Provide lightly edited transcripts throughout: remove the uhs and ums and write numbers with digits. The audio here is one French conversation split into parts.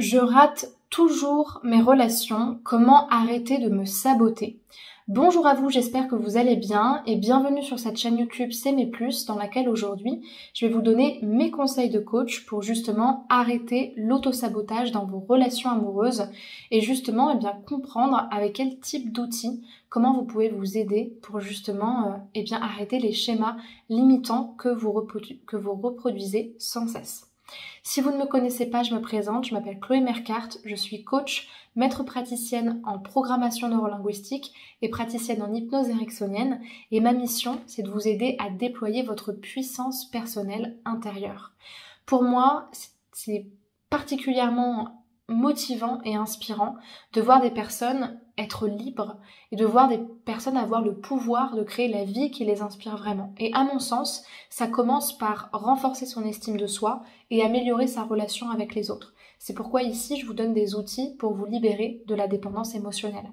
Je rate toujours mes relations, comment arrêter de me saboter? Bonjour à vous, j'espère que vous allez bien et bienvenue sur cette chaîne YouTube S'aimer plus dans laquelle aujourd'hui je vais vous donner mes conseils de coach pour justement arrêter l'auto-sabotage dans vos relations amoureuses et justement comprendre avec quel type d'outils, comment vous pouvez vous aider pour justement arrêter les schémas limitants que vous reproduisez sans cesse. Si vous ne me connaissez pas, je me présente, je m'appelle Chloé Mercart, je suis coach, maître praticienne en programmation neurolinguistique et praticienne en hypnose ericksonienne et ma mission, c'est de vous aider à déployer votre puissance personnelle intérieure. Pour moi, c'est particulièrement motivant et inspirant de voir des personnes être libres et de voir des personnes avoir le pouvoir de créer la vie qui les inspire vraiment. Et à mon sens, ça commence par renforcer son estime de soi et améliorer sa relation avec les autres. C'est pourquoi ici, je vous donne des outils pour vous libérer de la dépendance émotionnelle.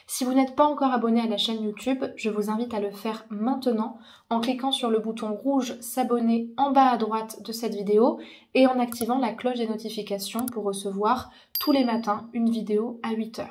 Si vous n'êtes pas encore abonné à la chaîne YouTube, je vous invite à le faire maintenant en cliquant sur le bouton rouge s'abonner en bas à droite de cette vidéo et en activant la cloche des notifications pour recevoir tous les matins une vidéo à 8 h.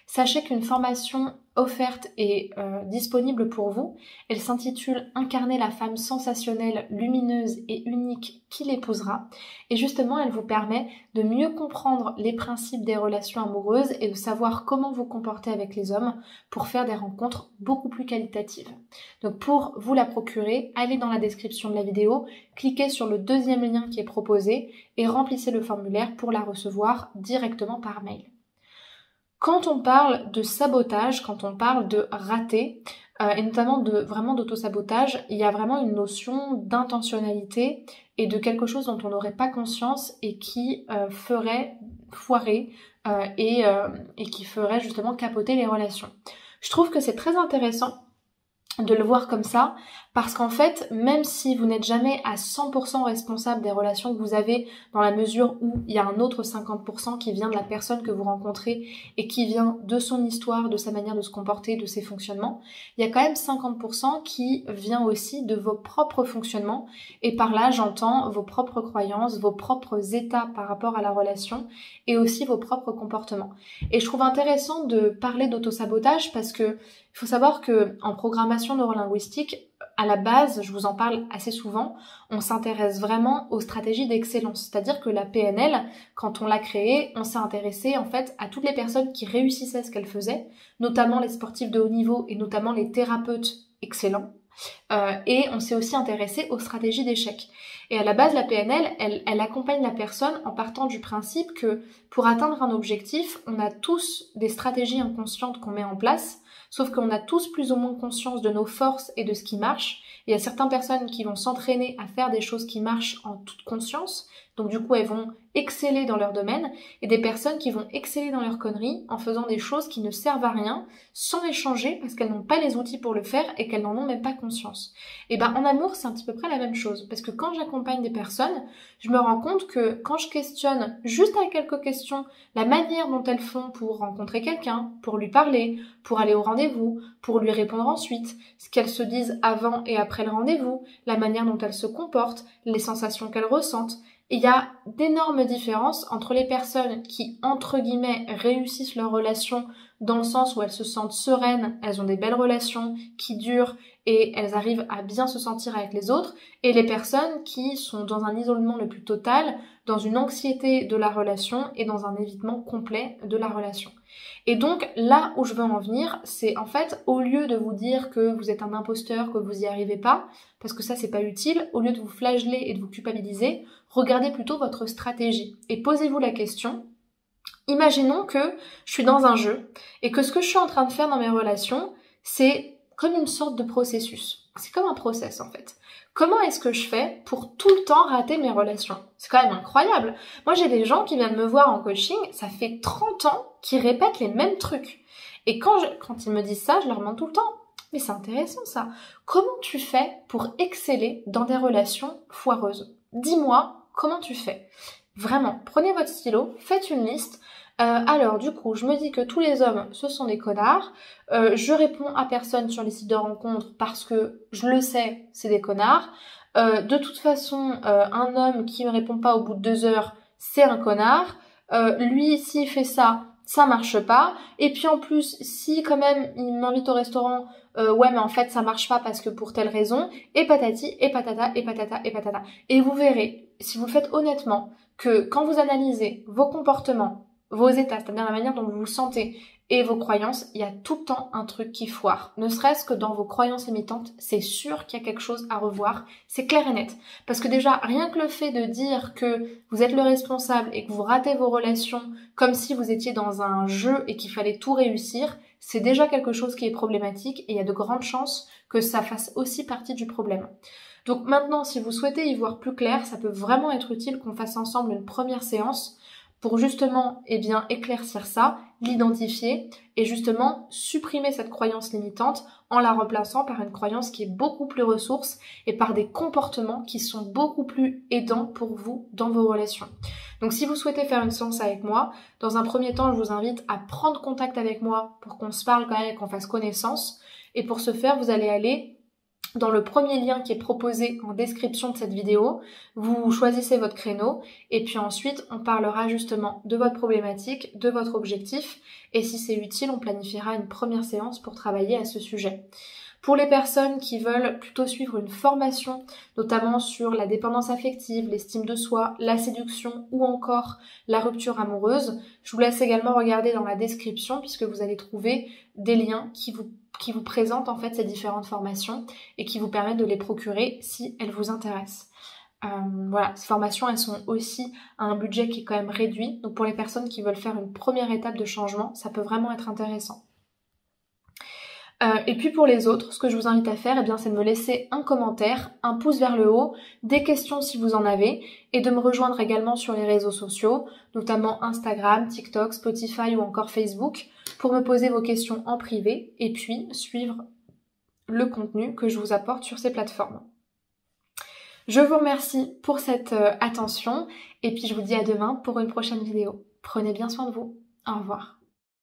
Sachez qu'une formation offerte est disponible pour vous. Elle s'intitule « Incarner la femme sensationnelle, lumineuse et unique qui l'épousera ». Et justement, elle vous permet de mieux comprendre les principes des relations amoureuses et de savoir comment vous comporter avec les hommes pour faire des rencontres beaucoup plus qualitatives. Donc pour vous la procurer, allez dans la description de la vidéo, cliquez sur le deuxième lien qui est proposé et remplissez le formulaire pour la recevoir directement par mail. Quand on parle de sabotage, quand on parle de rater, et notamment d'auto-sabotage, il y a vraiment une notion d'intentionnalité et de quelque chose dont on n'aurait pas conscience et qui ferait foirer et qui ferait justement capoter les relations. Je trouve que c'est très intéressant de le voir comme ça, parce qu'en fait, même si vous n'êtes jamais à 100% responsable des relations que vous avez, dans la mesure où il y a un autre 50% qui vient de la personne que vous rencontrez et qui vient de son histoire, de sa manière de se comporter, de ses fonctionnements, il y a quand même 50% qui vient aussi de vos propres fonctionnements, et par là j'entends vos propres croyances, vos propres états par rapport à la relation, et aussi vos propres comportements. Et je trouve intéressant de parler d'auto-sabotage parce que il faut savoir que en programmation neurolinguistique, à la base, je vous en parle assez souvent, on s'intéresse vraiment aux stratégies d'excellence. C'est-à-dire que la PNL, quand on l'a créée, on s'est intéressé en fait à toutes les personnes qui réussissaient ce qu'elles faisaient, notamment les sportifs de haut niveau et notamment les thérapeutes excellents. Et on s'est aussi intéressé aux stratégies d'échec. Et à la base, la PNL, elle accompagne la personne en partant du principe que pour atteindre un objectif, on a tous des stratégies inconscientes qu'on met en place, sauf qu'on a tous plus ou moins conscience de nos forces et de ce qui marche. Il y a certaines personnes qui vont s'entraîner à faire des choses qui marchent en toute conscience, donc du coup elles vont exceller dans leur domaine, et des personnes qui vont exceller dans leur conneries en faisant des choses qui ne servent à rien, sans les changer parce qu'elles n'ont pas les outils pour le faire et qu'elles n'en ont même pas conscience. Et ben en amour c'est un petit peu près la même chose, parce que quand j'accompagne des personnes, je me rends compte que quand je questionne juste avec quelques questions la manière dont elles font pour rencontrer quelqu'un, pour lui parler, pour aller au rendez-vous, pour lui répondre ensuite, ce qu'elles se disent avant et après le rendez-vous, la manière dont elles se comportent, les sensations qu'elles ressentent, il y a d'énormes différences entre les personnes qui, entre guillemets, réussissent leur relation dans le sens où elles se sentent sereines, elles ont des belles relations qui durent et elles arrivent à bien se sentir avec les autres, et les personnes qui sont dans un isolement le plus total, dans une anxiété de la relation et dans un évitement complet de la relation. Et donc là où je veux en venir, c'est en fait, au lieu de vous dire que vous êtes un imposteur, que vous n'y arrivez pas, parce que ça c'est pas utile, au lieu de vous flageller et de vous culpabiliser, regardez plutôt votre stratégie et posez-vous la question. Imaginons que je suis dans un jeu et que ce que je suis en train de faire dans mes relations, c'est comme une sorte de processus. C'est comme un process en fait. Comment est-ce que je fais pour tout le temps rater mes relations? C'est quand même incroyable. Moi j'ai des gens qui viennent me voir en coaching, ça fait 30 ans qu'ils répètent les mêmes trucs. Et quand ils me disent ça, je leur demande tout le temps, mais c'est intéressant ça. Comment tu fais pour exceller dans des relations foireuses? Dis-moi, comment tu fais? Vraiment, prenez votre stylo, faites une liste. Alors du coup, je me dis que tous les hommes, ce sont des connards. Je réponds à personne sur les sites de rencontres parce que je le sais, c'est des connards. De toute façon, un homme qui me répond pas au bout de 2 heures, c'est un connard. lui s'il fait ça, ça marche pas. Et puis en plus, si quand même il m'invite au restaurant, ouais mais en fait ça marche pas parce que pour telle raison, et patati, et patata, et patata, et patata. Et vous verrez, si vous le faites honnêtement, que quand vous analysez vos comportements, vos états, c'est-à-dire la manière dont vous vous sentez et vos croyances, il y a tout le temps un truc qui foire. Ne serait-ce que dans vos croyances limitantes, c'est sûr qu'il y a quelque chose à revoir, c'est clair et net. Parce que déjà, rien que le fait de dire que vous êtes le responsable et que vous ratez vos relations comme si vous étiez dans un jeu et qu'il fallait tout réussir, c'est déjà quelque chose qui est problématique et il y a de grandes chances que ça fasse aussi partie du problème. Donc maintenant, si vous souhaitez y voir plus clair, ça peut vraiment être utile qu'on fasse ensemble une première séance pour justement éclaircir ça, l'identifier et justement supprimer cette croyance limitante en la remplaçant par une croyance qui est beaucoup plus ressource et par des comportements qui sont beaucoup plus aidants pour vous dans vos relations. Donc si vous souhaitez faire une séance avec moi, dans un premier temps, je vous invite à prendre contact avec moi pour qu'on se parle quand même et qu'on fasse connaissance. Et pour ce faire, vous allez aller dans le premier lien qui est proposé en description de cette vidéo, vous choisissez votre créneau et puis ensuite on parlera justement de votre problématique, de votre objectif et si c'est utile, on planifiera une première séance pour travailler à ce sujet. Pour les personnes qui veulent plutôt suivre une formation, notamment sur la dépendance affective, l'estime de soi, la séduction ou encore la rupture amoureuse, je vous laisse également regarder dans la description puisque vous allez trouver des liens qui vous présentent en fait ces différentes formations et qui vous permettent de les procurer si elles vous intéressent. Voilà, ces formations elles sont aussi à un budget qui est quand même réduit, donc pour les personnes qui veulent faire une première étape de changement, ça peut vraiment être intéressant. Et puis pour les autres, ce que je vous invite à faire, c'est de me laisser un commentaire, un pouce vers le haut, des questions si vous en avez, et de me rejoindre également sur les réseaux sociaux, notamment Instagram, TikTok, Spotify ou encore Facebook, pour me poser vos questions en privé, et puis suivre le contenu que je vous apporte sur ces plateformes. Je vous remercie pour cette attention, et puis je vous dis à demain pour une prochaine vidéo. Prenez bien soin de vous. Au revoir.